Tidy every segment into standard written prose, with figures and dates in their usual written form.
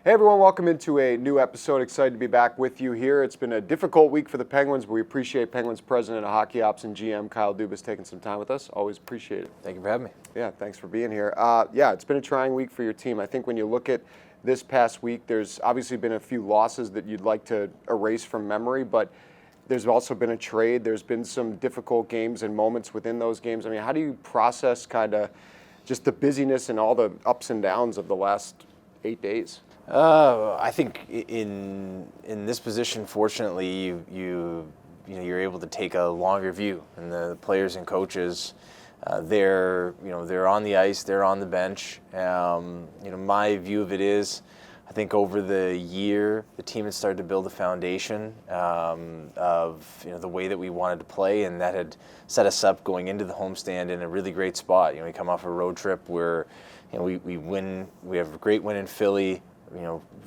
Hey everyone, welcome into a new episode. Excited to be back with you here. It's been a difficult week for the Penguins, but we appreciate Penguins President of Hockey Ops and GM Kyle Dubas taking some time with us. Always appreciate it. Thank you for having me. Yeah, thanks for being here. It's been a trying week for your team. I think when you look at this past week, there's obviously been a few losses that you'd like to erase from memory, but there's also been a trade. There's been some difficult games and moments within those games. I mean, how do you process kind of just the busyness and all the ups and downs of the last 8 days? I think in this position, fortunately, you're able to take a longer view, and the players and coaches, they're on the ice, they're on the bench. My view of it is, I think over the year, the team had started to build a foundation of the way that we wanted to play, and that had set us up going into the homestand in a really great spot. We come off a road trip where we win, we have a great win in Philly.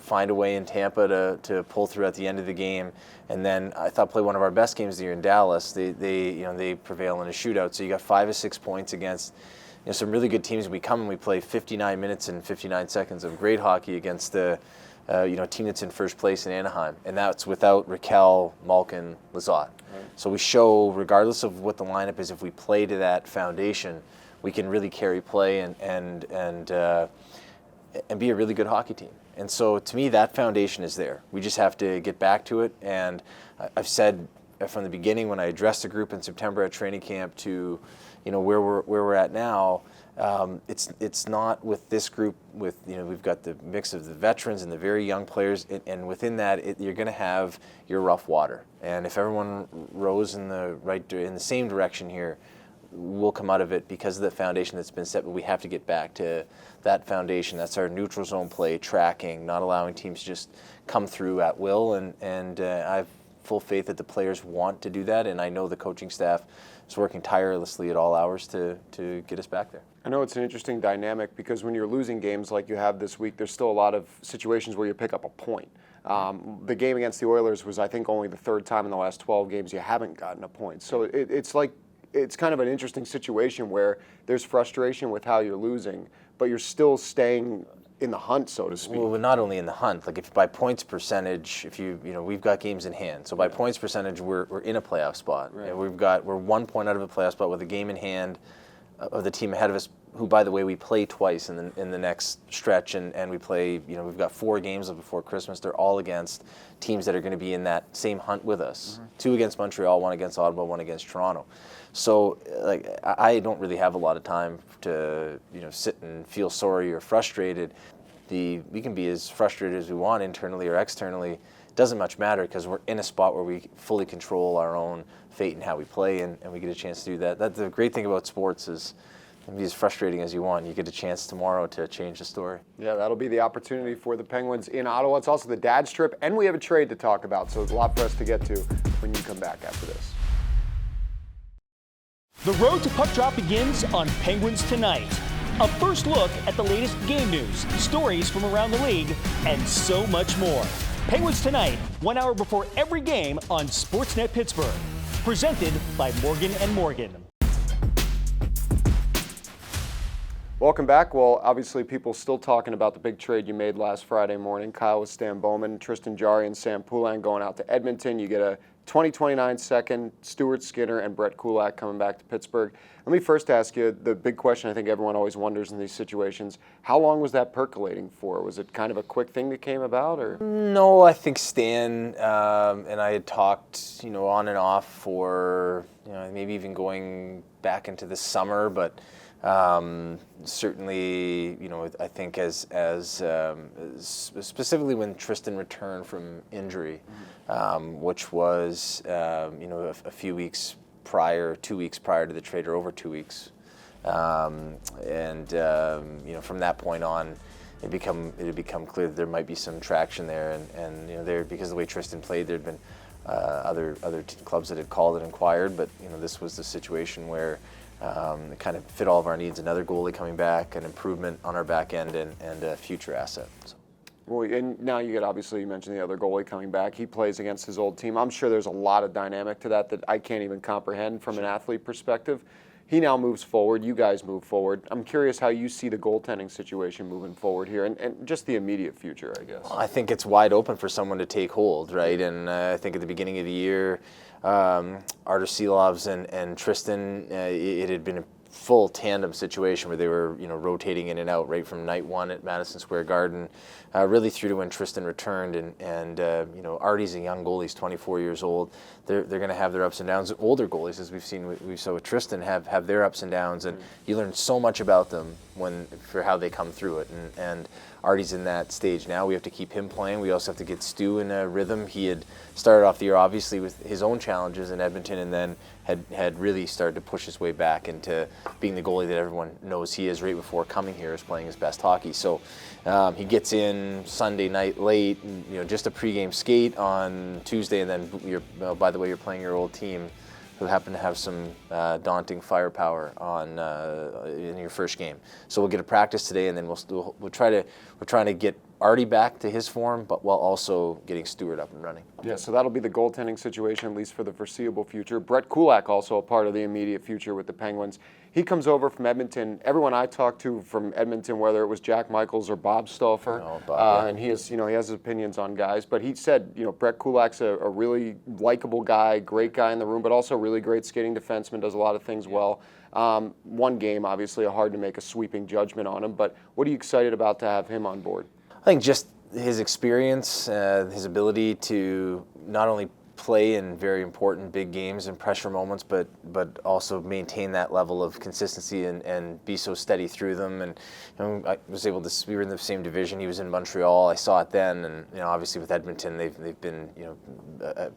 Find a way in Tampa to pull through at the end of the game, and then I thought play one of our best games of the year in Dallas. They prevail in a shootout. So you got 5 or 6 points against some really good teams. We come and we play 59 minutes and 59 seconds of great hockey against the team that's in first place in Anaheim, and that's without Rutger, Malkin, Lizotte. Right. So we show, regardless of what the lineup is, if we play to that foundation, we can really carry play and be a really good hockey team. And so to me, that foundation is there. We just have to get back to it. And I've said from the beginning when I addressed the group in September at training camp to where we're at now, it's not with this group we've got the mix of the veterans and the very young players, and within that you're going to have your rough water. And if everyone rows in the same direction here, we'll come out of it because of the foundation that's been set, but we have to get back to that foundation. That's our neutral zone play, tracking, not allowing teams to just come through at will, and I have full faith that the players want to do that, and I know the coaching staff is working tirelessly at all hours to get us back there. I know it's an interesting dynamic because when you're losing games like you have this week, there's still a lot of situations where you pick up a point. The game against the Oilers was, I think, only the third time in the last 12 games you haven't gotten a point. So it's kind of an interesting situation where there's frustration with how you're losing, but you're still staying in the hunt, so to speak. Well, not only in the hunt, like if by points percentage, we've got games in hand. So by points percentage, we're in a playoff spot. Right. We're 1 point out of a playoff spot with a game in hand of the team ahead of us, who, by the way, we play twice in the next stretch, and we play, we've got 4 games before Christmas. They're all against teams that are going to be in that same hunt with us. Mm-hmm. 2 against Montreal, 1 against Ottawa, 1 against Toronto. So I don't really have a lot of time to sit and feel sorry or frustrated. We can be as frustrated as we want internally or externally. It doesn't much matter because we're in a spot where we fully control our own fate and how we play, and we get a chance to do that. That's the great thing about sports is it can be as frustrating as you want. You get a chance tomorrow to change the story. Yeah, that'll be the opportunity for the Penguins in Ottawa. It's also the dad's trip, and we have a trade to talk about, so there's a lot for us to get to when you come back after this. The road to puck drop begins on Penguins Tonight. A first look at the latest game news, stories from around the league, and so much more. Penguins Tonight, 1 hour before every game on SportsNet Pittsburgh. Presented by Morgan & Morgan. Welcome back. Well, obviously people still talking about the big trade you made last Friday morning. Kyle with Stan Bowman, Tristan Jarry, and Sam Kulak going out to Edmonton. You get a 2029 second, Stuart, Skinner, and Brett Kulak coming back to Pittsburgh. Let me first ask you the big question I think everyone always wonders in these situations. How long was that percolating for? Was it kind of a quick thing that came about, or? No, I think Stan and I had talked, on and off for, maybe even going back into the summer, but certainly, I think as specifically when Tristan returned from injury, which was, a few weeks prior, 2 weeks prior to the trade, or over 2 weeks, from that point on, it had become clear that there might be some traction there, and there, because of the way Tristan played, there'd been other clubs that had called and inquired, but this was the situation where it kind of fit all of our needs. Another goalie coming back, an improvement on our back end, and a future asset. So. Well, and now you mentioned the other goalie coming back. He plays against his old team. I'm sure there's a lot of dynamic to that I can't even comprehend from an athlete perspective. he now moves forward. You guys move forward. I'm curious how you see the goaltending situation moving forward here and just the immediate future, I guess. I think it's wide open for someone to take hold, right? And I think at the beginning of the year, Artur Silovs and Tristan, it had been a full tandem situation where they were, rotating in and out right from night one at Madison Square Garden, really through to when Tristan returned. And Artie's a young goalie; he's 24 years old. They're going to have their ups and downs. Older goalies, as we've seen, we saw with Tristan, have their ups and downs, and you learn so much about them for how they come through it. And Artie's in that stage now. We have to keep him playing. We also have to get Stu in a rhythm. He had started off the year obviously with his own challenges in Edmonton, and then had really started to push his way back into being the goalie that everyone knows he is right before coming here, is playing his best hockey. So he gets in Sunday night late, and, just a pregame skate on Tuesday, and then by the way, you're playing your old team, who happen to have some daunting firepower in your first game. So we'll get a practice today, and then we're trying to get Artie back to his form, but while also getting Stuart up and running. Yeah, so that'll be the goaltending situation, at least for the foreseeable future. Brett Kulak also a part of the immediate future with the Penguins. He comes over from Edmonton. Everyone I talked to from Edmonton, whether it was Jack Michaels or Bob Stauffer, and he has his opinions on guys, but he said, Brett Kulak's a really likable guy, great guy in the room, but also really great skating defenseman, does a lot of things well. One game, obviously, hard to make a sweeping judgment on him, but what are you excited about to have him on board? I think just his experience, his ability to not only play in very important big games and pressure moments, but also maintain that level of consistency and be so steady through them. And I was able to. We were in the same division. He was in Montreal. I saw it then, and obviously with Edmonton, they've been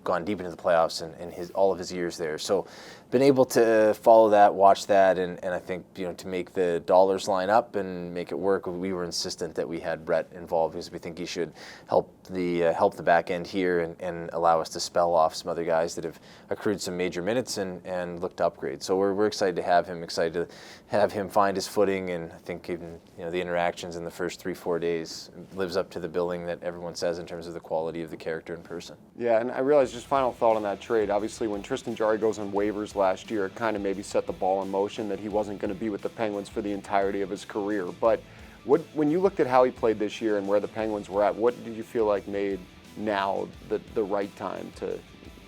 gone deep into the playoffs in all of his years there. So been able to follow that, watch that, and I think to make the dollars line up and make it work, we were insistent that we had Brett involved because we think he should help the back end here and allow us to spell off some other guys that have accrued some major minutes and look to upgrade. So we're excited to have him, excited to have him find his footing, and I think even the interactions in the first 3-4 days lives up to the billing that everyone says in terms of the quality of the character in person. Yeah, and I realize, just final thought on that trade, obviously when Tristan Jarry goes on waivers last year, it kind of maybe set the ball in motion that he wasn't going to be with the Penguins for the entirety of his career. But when you looked at how he played this year and where the Penguins were at, what did you feel like made now the right time to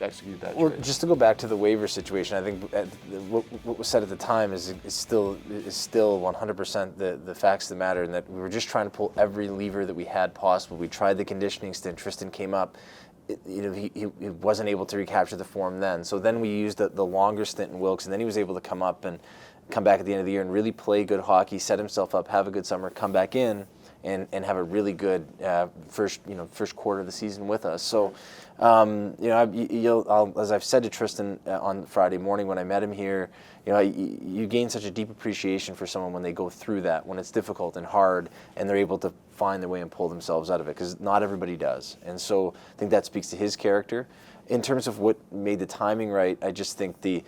execute that trade? Well, just to go back to the waiver situation, I think what was said at the time is still 100% the facts that matter, and that we were just trying to pull every lever that we had possible. We tried the conditioning stint. Tristan came up. He wasn't able to recapture the form then. So then we used the longer stint in Wilkes, and then he was able to come up and come back at the end of the year and really play good hockey, set himself up, have a good summer, come back in and have a really good first quarter of the season with us. So as I've said to Tristan on Friday morning when I met him here, you gain such a deep appreciation for someone when they go through that, when it's difficult and hard, and they're able to find their way and pull themselves out of it, because not everybody does. And so I think that speaks to his character. In terms of what made the timing right, I just think the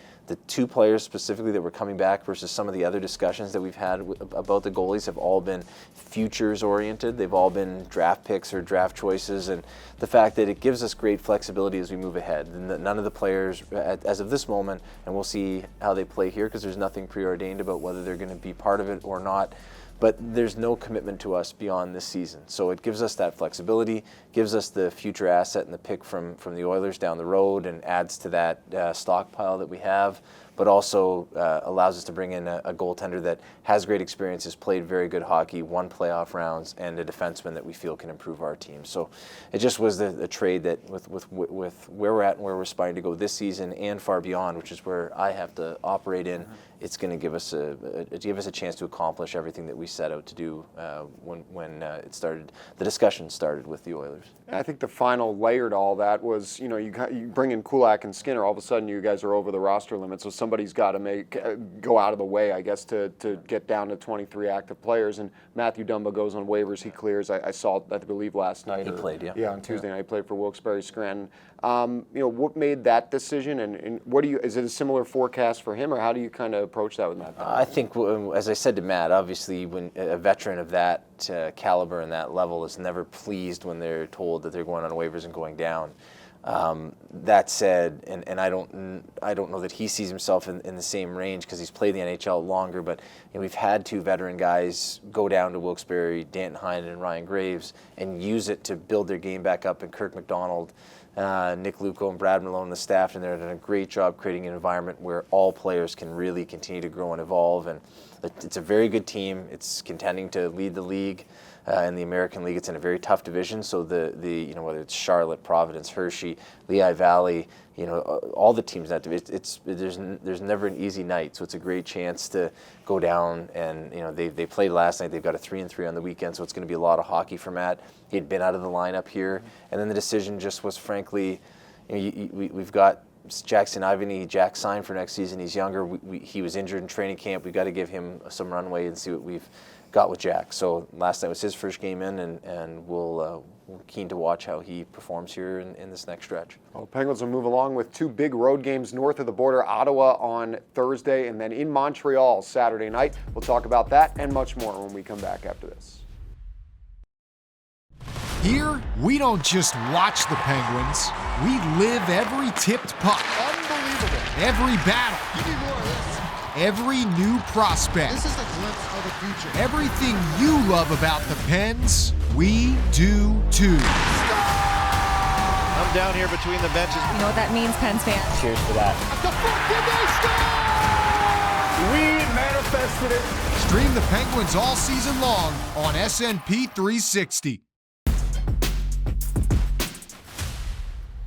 two players specifically that were coming back versus some of the other discussions that we've had about the goalies have all been futures oriented. They've all been draft picks or draft choices, and the fact that it gives us great flexibility as we move ahead. And that none of the players, as of this moment, and we'll see how they play here because there's nothing preordained about whether they're going to be part of it or not, but there's no commitment to us beyond this season. So it gives us that flexibility, gives us the future asset and the pick from the Oilers down the road, and adds to that stockpile that we have, but also allows us to bring in a goaltender that has great experience, has played very good hockey, won playoff rounds, and a defenseman that we feel can improve our team. So it just was the trade that with where we're at and where we're aspiring to go this season and far beyond, which is where I have to operate in. It's going to give us a chance to accomplish everything that we set out to do when it started. The discussion started with the Oilers. I think the final layer to all that was, you bring in Kulak and Skinner, all of a sudden you guys are over the roster limit, so somebody's got to go out of the way, I guess, to get down to 23 active players. And Matthew Dumba goes on waivers, he clears. I saw, I believe, last night. He played, yeah. Yeah, on Tuesday night he played for Wilkes-Barre Scranton. What made that decision, and is it a similar forecast for him, or how do you kind of approach that with Matt Dumba? I think, as I said to Matt, obviously when a veteran of that caliber and that level is never pleased when they're told that they're going on waivers and going down. That said, and I don't know that he sees himself in the same range because he's played the NHL longer, but we've had two veteran guys go down to Wilkes-Barre, Danton Heinen and Ryan Graves, and use it to build their game back up. And Kirk McDonald, Nick Luco, and Brad Malone, the staff, and they're doing a great job creating an environment where all players can really continue to grow and evolve. And it's a very good team. It's contending to lead the league. In the American League, it's in a very tough division. So the whether it's Charlotte, Providence, Hershey, Lehigh Valley, all the teams in that division, there's never an easy night. So it's a great chance to go down and they played last night. They've got a 3-3 on the weekend, so it's going to be a lot of hockey for Matt. He'd been out of the lineup here, and then the decision just was frankly, we've got Jackson Ivany. Jack signed for next season. He's younger. He was injured in training camp. We've got to give him some runway and see what we've got with Jack. So last night was his first game in, and we're keen to watch how he performs here in this next stretch. Well, Penguins will move along with two big road games north of the border, Ottawa on Thursday and then in Montreal Saturday night. We'll talk about that and much more when we come back after this. Here, we don't just watch the Penguins, we live every tipped puck. Unbelievable. Every battle. Give me more of this. Every new prospect. This is a glimpse of the future. Everything you love about the Pens, we do too. I'm down here between the benches. You know what that means, Pens fans? Cheers for that. At the front, did they score? We manifested it. Stream the Penguins all season long on SNP 360.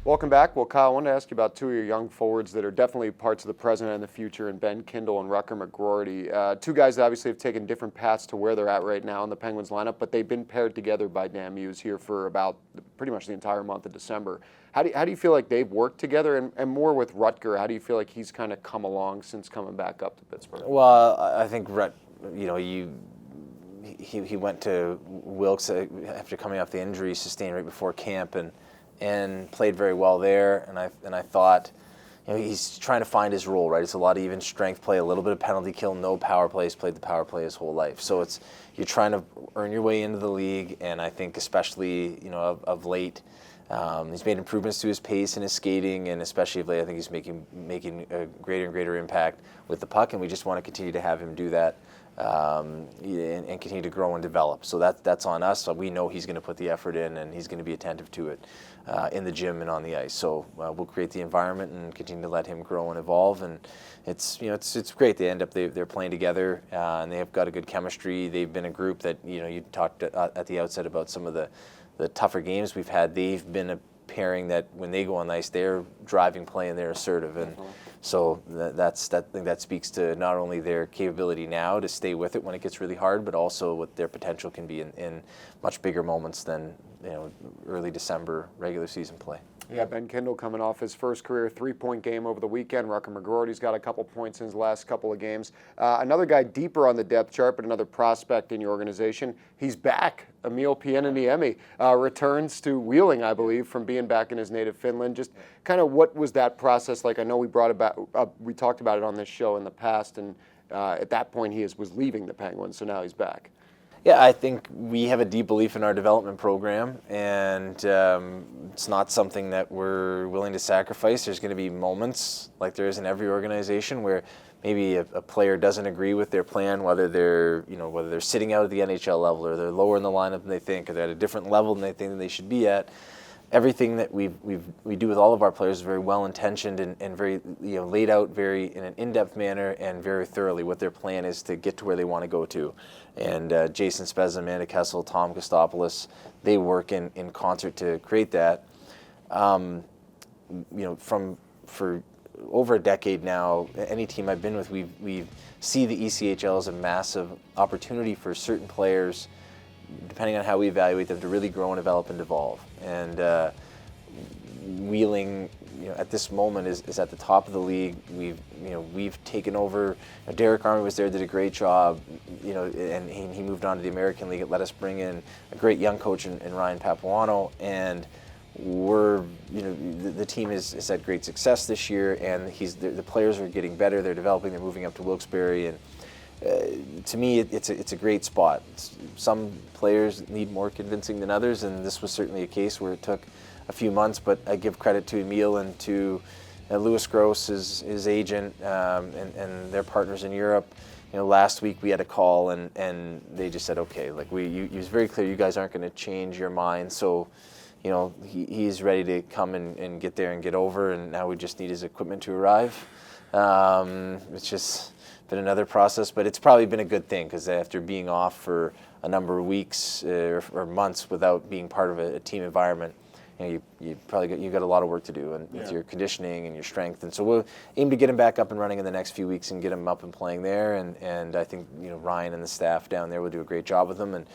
Welcome back. Well, Kyle, I wanted to ask you about two of your young forwards that are definitely parts of the present and the future, and Ben Kindle and Rutger McGroarty. Two guys that obviously have taken different paths to where they're at right now in the Penguins lineup, but they've been paired together by Dan Muse here for about pretty much the entire month of December. How do you feel like they've worked together? And more with Rutger, how do you feel like he's kind of come along since coming back up to Pittsburgh? Well, I think he went to Wilkes after coming off the injury sustained right before camp and played very well there. And I thought, he's trying to find his role, right? It's a lot of even strength play, a little bit of penalty kill, no power play. He's played the power play his whole life. So you're trying to earn your way into the league, and I think especially of late, he's made improvements to his pace and his skating, and especially of late, I think he's making a greater and greater impact with the puck, and we just want to continue to have him do that. And continue to grow and develop. So that's on us. So we know he's going to put the effort in, and he's going to be attentive to it in the gym and on the ice. So we'll create the environment and continue to let him grow and evolve. And it's great. They end up they're playing together, and they have got a good chemistry. They've been a group that you talked at the outset about some of the tougher games we've had. They've been a pairing that when they go on the ice, they're driving play and they're assertive. And so I think that speaks to not only their capability now to stay with it when it gets really hard, but also what their potential can be in much bigger moments than early December regular season play. Yeah, Ben Kindle coming off his first career 3-point game over the weekend. Rutger McGroarty's got a couple points in his last couple of games. Another guy deeper on the depth chart, but another prospect in your organization.'s back. Emil Pieneniemi returns to Wheeling, I believe, from being back in his native Finland. Just kind of what was that process like? I know we talked about it on this show in the past, and at that point he was leaving the Penguins, so now he's back. Yeah, I think we have a deep belief in our development program, and it's not something that we're willing to sacrifice. There's going to be moments, like there is in every organization, where maybe a player doesn't agree with their plan, whether they're sitting out at the NHL level, or they're lower in the lineup than they think, or they're at a different level than they think that they should be at. Everything that we do with all of our players is very well intentioned and very laid out very in an in-depth manner and very thoroughly what their plan is to get to where they want to go to. And Jason Spezza, Amanda Kessel, Tom Kostopoulos, they work in concert to create that. For over a decade now, any team I've been with, we see the ECHL as a massive opportunity for certain players, depending on how we evaluate them, to really grow and develop and evolve. And Wheeling, at this moment is at the top of the league. We've taken over. Derek Army was there, did a great job. And he moved on to the American League. It let us bring in a great young coach in Ryan Papuano, and the team has had great success this year. And the players are getting better. They're developing. They're moving up to Wilkes-Barre, and to me, it's a great spot. Some players need more convincing than others, and this was certainly a case where it took a few months, but I give credit to Emil and to Louis Gross, his agent, and their partners in Europe. Last week we had a call and they just said, okay, like it was very clear you guys aren't going to change your mind. So, he's ready to come and get there and get over, and now we just need his equipment to arrive. It's just been another process, but it's probably been a good thing because after being off for a number of weeks or months without being part of a team environment, you probably got a lot of work to do with your conditioning and your strength, and so we'll aim to get him back up and running in the next few weeks and get him up and playing there. And I think Ryan and the staff down there will do a great job with him, and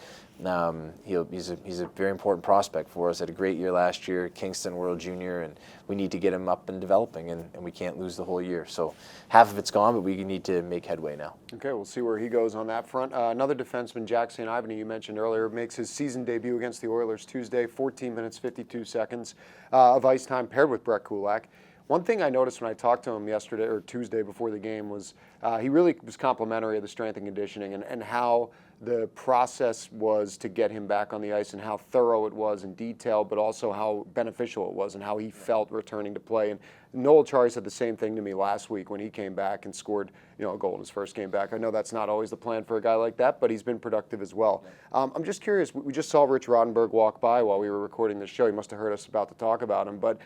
he's a very important prospect for us. Had a great year last year, Kingston World Junior, and we need to get him up and developing, and we can't lose the whole year. So half of it's gone, but we need to make headway now. Okay, we'll see where he goes on that front. Another defenseman, Jack St. Ivany, you mentioned earlier, makes his season debut against the Oilers Tuesday, 14 minutes, 52 seconds of ice time paired with Brett Kulak. One thing I noticed when I talked to him yesterday or Tuesday before the game was he really was complimentary of the strength and conditioning and how the process was to get him back on the ice and how thorough it was in detail, but also how beneficial it was and how he felt returning to play. And Noel Acciari said the same thing to me last week when he came back and scored a goal in his first game back. I know that's not always the plan for a guy like that, but he's been productive as well. I'm just curious, we just saw Rich Roddenberry walk by while we were recording this show. He must have heard us about to talk about him. But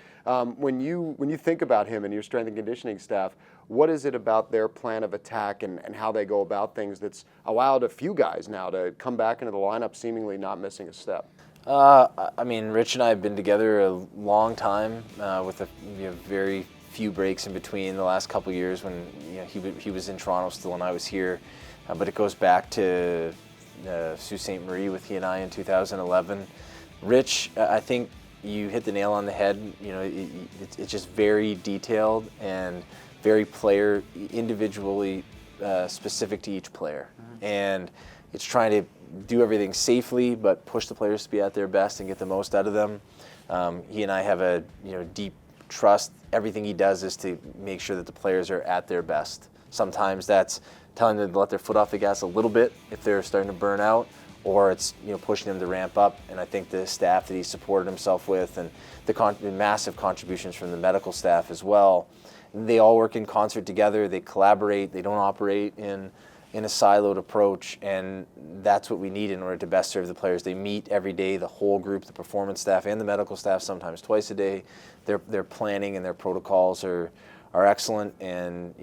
when you think about him and your strength and conditioning staff, what is it about their plan of attack and how they go about things that's allowed a few guys now to come back into the lineup seemingly not missing a step? Rich and I have been together a long time with very few breaks in between the last couple of years when he was in Toronto still and I was here. But it goes back to Sault Ste. Marie with he and I in 2011. Rich, I think you hit the nail on the head. It's just very detailed and very player individually specific to each player. Mm-hmm. And it's trying to do everything safely, but push the players to be at their best and get the most out of them. He and I have a deep trust. Everything he does is to make sure that the players are at their best. Sometimes that's telling them to let their foot off the gas a little bit if they're starting to burn out, or it's pushing them to ramp up. And I think the staff that he supported himself with and the massive contributions from the medical staff as well, they all work in concert together. They collaborate. They don't operate in a siloed approach, and that's what we need in order to best serve the players. They meet every day, the whole group, the performance staff and the medical staff, sometimes twice a day. Their planning and their protocols are excellent, and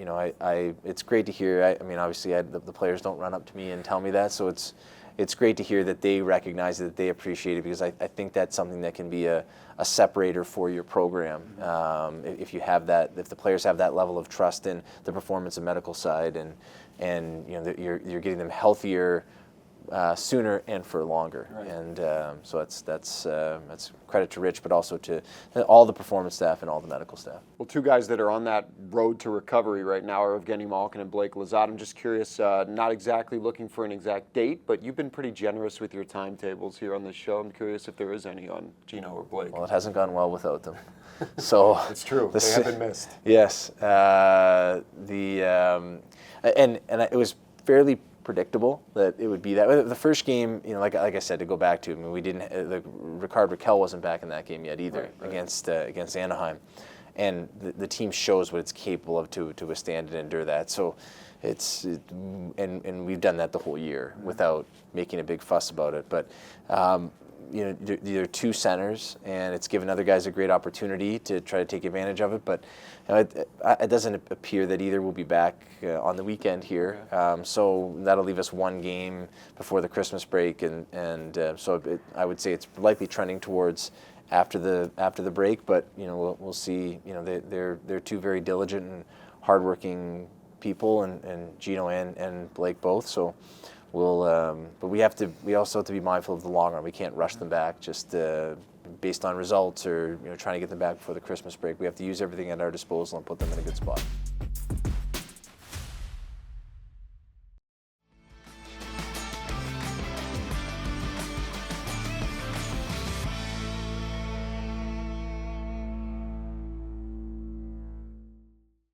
it's great to hear. Obviously, the players don't run up to me and tell me that, so it's great to hear that they recognize it, that they appreciate it, because I think that's something that can be a separator for your program. If you have that, if the players have that level of trust in the performance and medical side, and you're getting them healthier sooner and for longer. Right. And so that's credit to Rich, but also to all the performance staff and all the medical staff. Well, two guys that are on that road to recovery right now are Evgeni Malkin and Blake Lizotte. I'm just curious, not exactly looking for an exact date, but you've been pretty generous with your timetables here on this show. I'm curious if there is any on Gino or Blake. Well, it hasn't gone well without them. So it's true. They have been missed. Yes. And it was fairly predictable that it would be that. The first game, like I said, to go back to, we didn't. Ricard Raquel wasn't back in that game yet either, right. against Anaheim, and the team shows what it's capable of to withstand and endure that. So and we've done that the whole year without making a big fuss about it. But there are two centers, and it's given other guys a great opportunity to try to take advantage of it. But it doesn't appear that either will be back on the weekend here. So that'll leave us one game before the Christmas break, and I would say it's likely trending towards after the break. But we'll see. They're two very diligent and hardworking people, and Gino and Blake both. So. But we also have to be mindful of the long run. We can't rush them back just based on results or trying to get them back before the Christmas break. We have to use everything at our disposal and put them in a good spot.